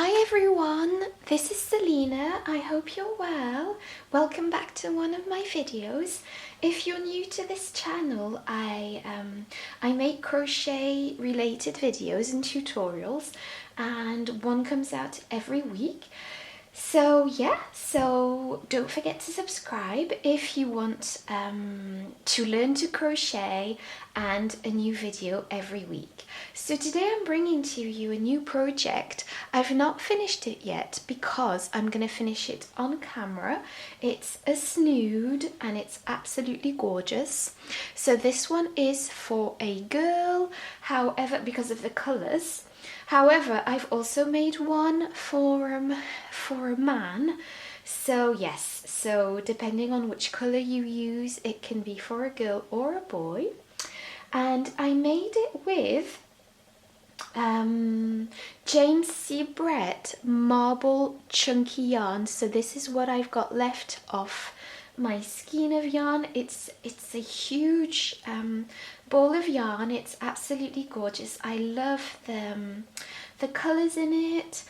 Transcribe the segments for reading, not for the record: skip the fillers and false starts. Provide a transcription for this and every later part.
Hi everyone, this is Selena. I hope you're well. Welcome back to one of my videos. If you're new to this channel, I make crochet related videos and tutorials, and one comes out every week. So yeah, so don't forget to subscribe if you want to learn to crochet and a new video every week. So today I'm bringing to you a new project. I've not finished it yet because I'm going to finish it on camera. It's a snood and it's absolutely gorgeous. So this one is for a girl, however, because of the colours. However, I've also made one for a man. So yes, so depending on which colour you use, it can be for a girl or a boy. And I made it with James C. Brett marble chunky yarn. So this is what I've got left of my skein of yarn. It's a huge ball of yarn. It's absolutely gorgeous. I love the colours in it.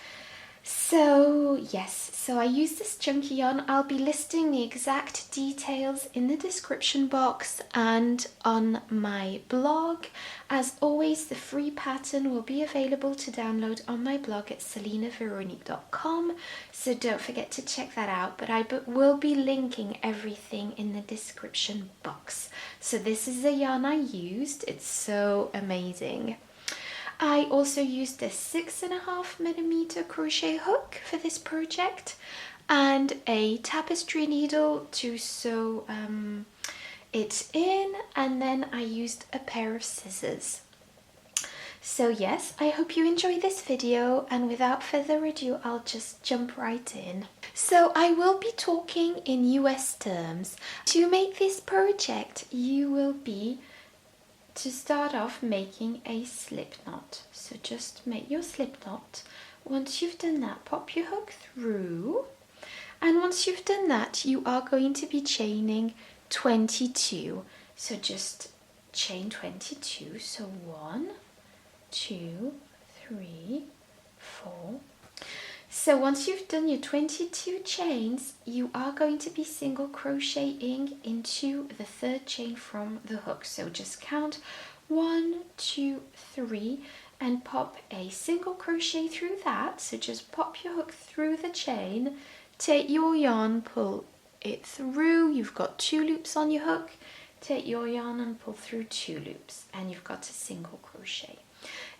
So yes, so I use this chunky yarn. I'll be listing the exact details in the description box and on my blog. As always, the free pattern will be available to download on my blog at selenaveronique.com, so don't forget to check that out. But I will be linking everything in the description box. So this is the yarn I used. It's so amazing. I also used a 6.5mm crochet hook for this project and a tapestry needle to sew it in, and then I used a pair of scissors. So yes, I hope you enjoy this video, and without further ado, I'll just jump right in. So I will be talking in US terms. To make this project, you will be to start off making a slip knot. So just make your slip knot. Once you've done that, pop your hook through, and once you've done that, you are going to be chaining 22. So just chain 22. So 1, 2, 3, 4. So once you've done your 22 chains, you are going to be single crocheting into the third chain from the hook. So just count 1, 2, 3 and pop a single crochet through that. So just pop your hook through the chain, take your yarn, pull it through. You've got 2 loops on your hook. Take your yarn and pull through 2 loops, and you've got a single crochet.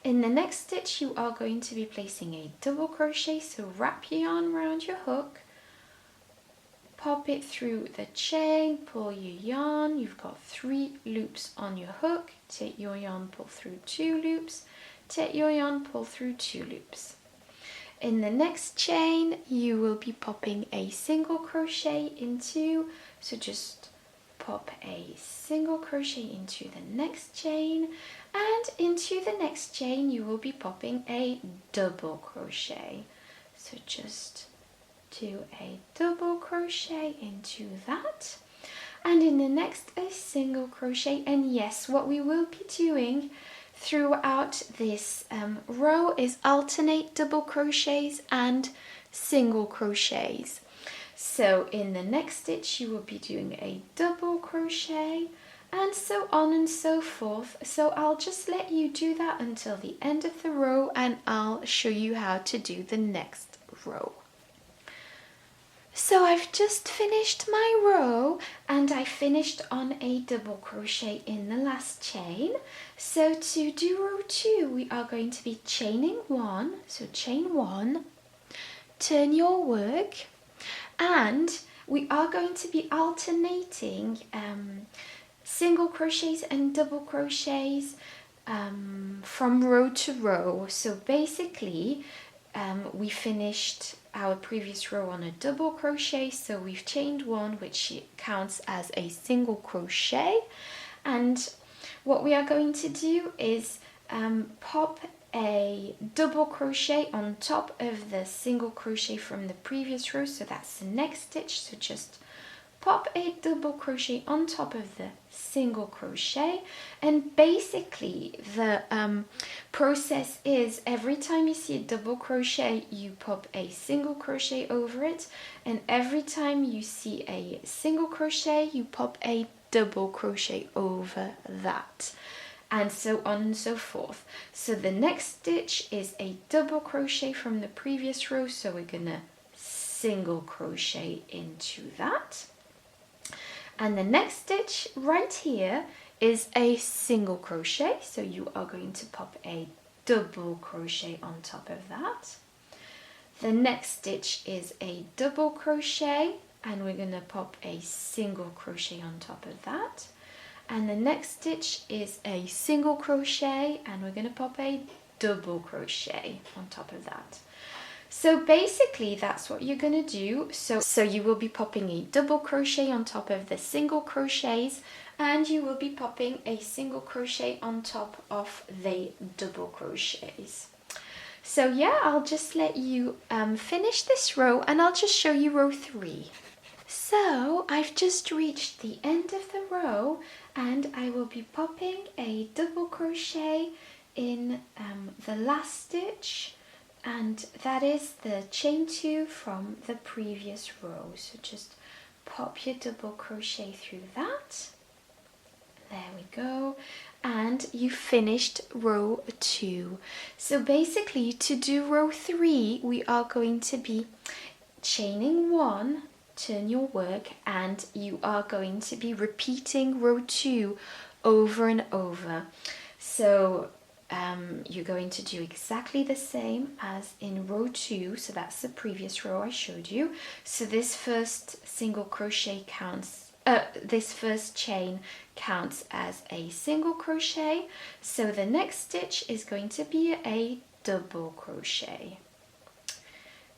In the next stitch, you are going to be placing a double crochet, so wrap your yarn around your hook, pop it through the chain, pull your yarn. You've got 3 loops on your hook. Take your yarn, pull through 2 loops, take your yarn, pull through 2 loops. In the next chain, you will be popping a single crochet into, so just pop a single crochet into the next chain, and into the next chain you will be popping a double crochet. So just do a double crochet into that, and in the next a single crochet. And yes, what we will be doing throughout this row is alternate double crochets and single crochets. So in the next stitch you will be doing a double crochet, and so on and so forth. So I'll just let you do that until the end of the row, and I'll show you how to do the next row. So I've just finished my row, and I finished on a double crochet in the last chain. So to do row 2, we are going to be chaining 1. So chain 1, turn your work, and we are going to be alternating single crochets and double crochets from row to row. So basically we finished our previous row on a double crochet, so we've chained 1, which counts as a single crochet, and what we are going to do is pop a double crochet on top of the single crochet from the previous row. So that's the next stitch. So just pop a double crochet on top of the single crochet, and basically the process is every time you see a double crochet you pop a single crochet over it, and every time you see a single crochet you pop a double crochet over that, and so on and so forth. So the next stitch is a double crochet from the previous row, so we're gonna single crochet into that, and the next stitch right here is a single crochet, so you are going to pop a double crochet on top of that. The next stitch is a double crochet, and we're going to pop a single crochet on top of that, and the next stitch is a single crochet, and we're going to pop a double crochet on top of that. So basically that's what you're going to do. So you will be popping a double crochet on top of the single crochets, and you will be popping a single crochet on top of the double crochets. So yeah, I'll just let you finish this row, and I'll just show you row 3. So I've just reached the end of the row, and I will be popping a double crochet in the last stitch, and that is the chain 2 from the previous row. So just pop your double crochet through that. There we go. And you finished row 2. So basically to do row 3 we are going to be chaining 1, turn your work, and you are going to be repeating row 2 over and over. So you're going to do exactly the same as in row 2, so that's the previous row I showed you. So this first single crochet counts, this first chain counts as a single crochet, so the next stitch is going to be a double crochet.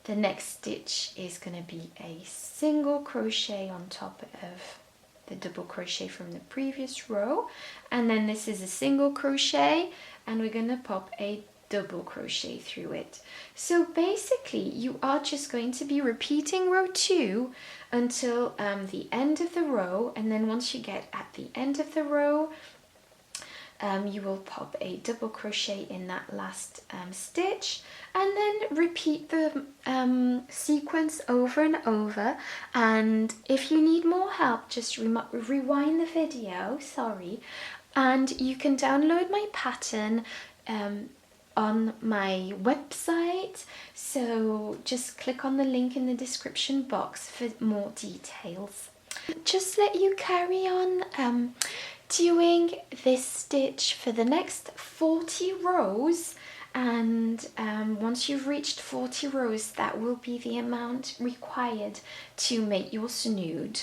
The next stitch is going to be a single crochet on top of the double crochet from the previous row, and then this is a single crochet, and we're going to pop a double crochet through it. So basically you are just going to be repeating row 2 until the end of the row, and then once you get at the end of the row you will pop a double crochet in that last stitch, and then repeat the sequence over and over. And if you need more help, just rewind the video, and you can download my pattern on my website, so just click on the link in the description box for more details. Just let you carry on doing this stitch for the next 40 rows, and once you've reached 40 rows that will be the amount required to make your snood,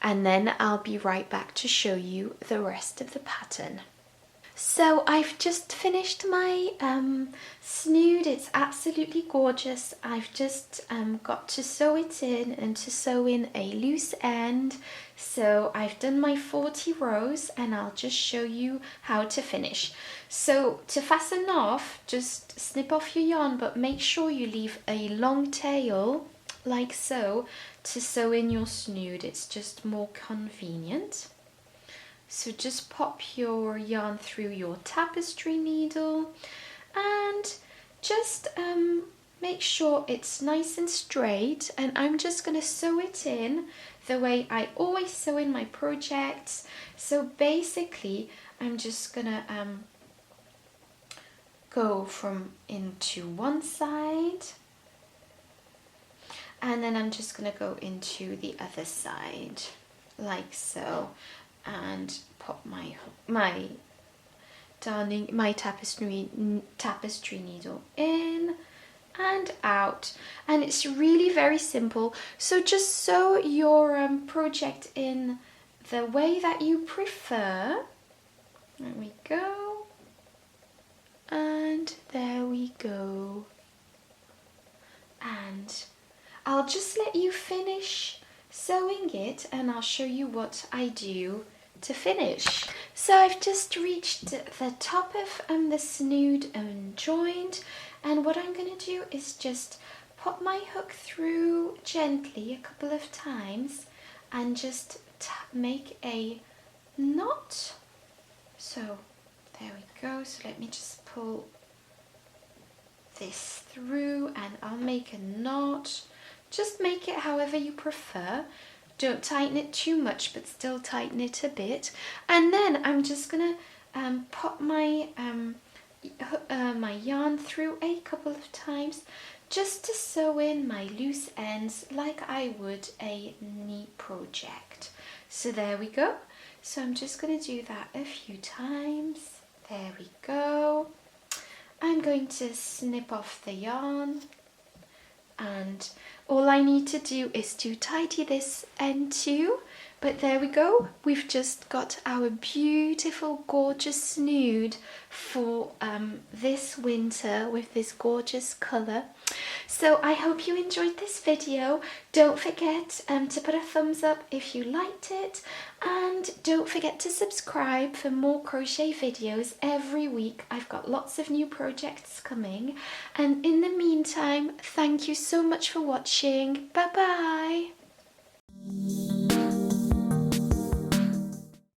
and then I'll be right back to show you the rest of the pattern. So I've just finished my snood. It's absolutely gorgeous. I've just got to sew it in and to sew in a loose end. So I've done my 40 rows, and I'll just show you how to finish. So to fasten off, just snip off your yarn, but make sure you leave a long tail like so to sew in your snood. It's just more convenient. So just pop your yarn through your tapestry needle, and just make sure it's nice and straight, and I'm just going to sew it in the way I always sew in my projects. So basically I'm just going to go from into one side, and then I'm just going to go into the other side like so, and pop my tapestry needle in and out, and it's really very simple. So just sew your project in the way that you prefer. There we go, and there we go, and I'll just let you finish sewing it, and I'll show you what I do to finish. So I've just reached the top of the snood joint, and what I'm going to do is just pop my hook through gently a couple of times, and just make a knot. So there we go. So let me just pull this through and I'll make a knot. Just make it however you prefer. Don't tighten it too much, but still tighten it a bit. And then I'm just gonna pop my my yarn through a couple of times just to sew in my loose ends like I would a knee project. So there we go. So I'm just going to do that a few times. There we go. I'm going to snip off the yarn, and all I need to do is to tidy this end too. But there we go, we've just got our beautiful, gorgeous snood for this winter with this gorgeous colour. So I hope you enjoyed this video. Don't forget to put a thumbs up if you liked it, and don't forget to subscribe for more crochet videos every week. I've got lots of new projects coming, and in the meantime, thank you so much for watching. Bye bye.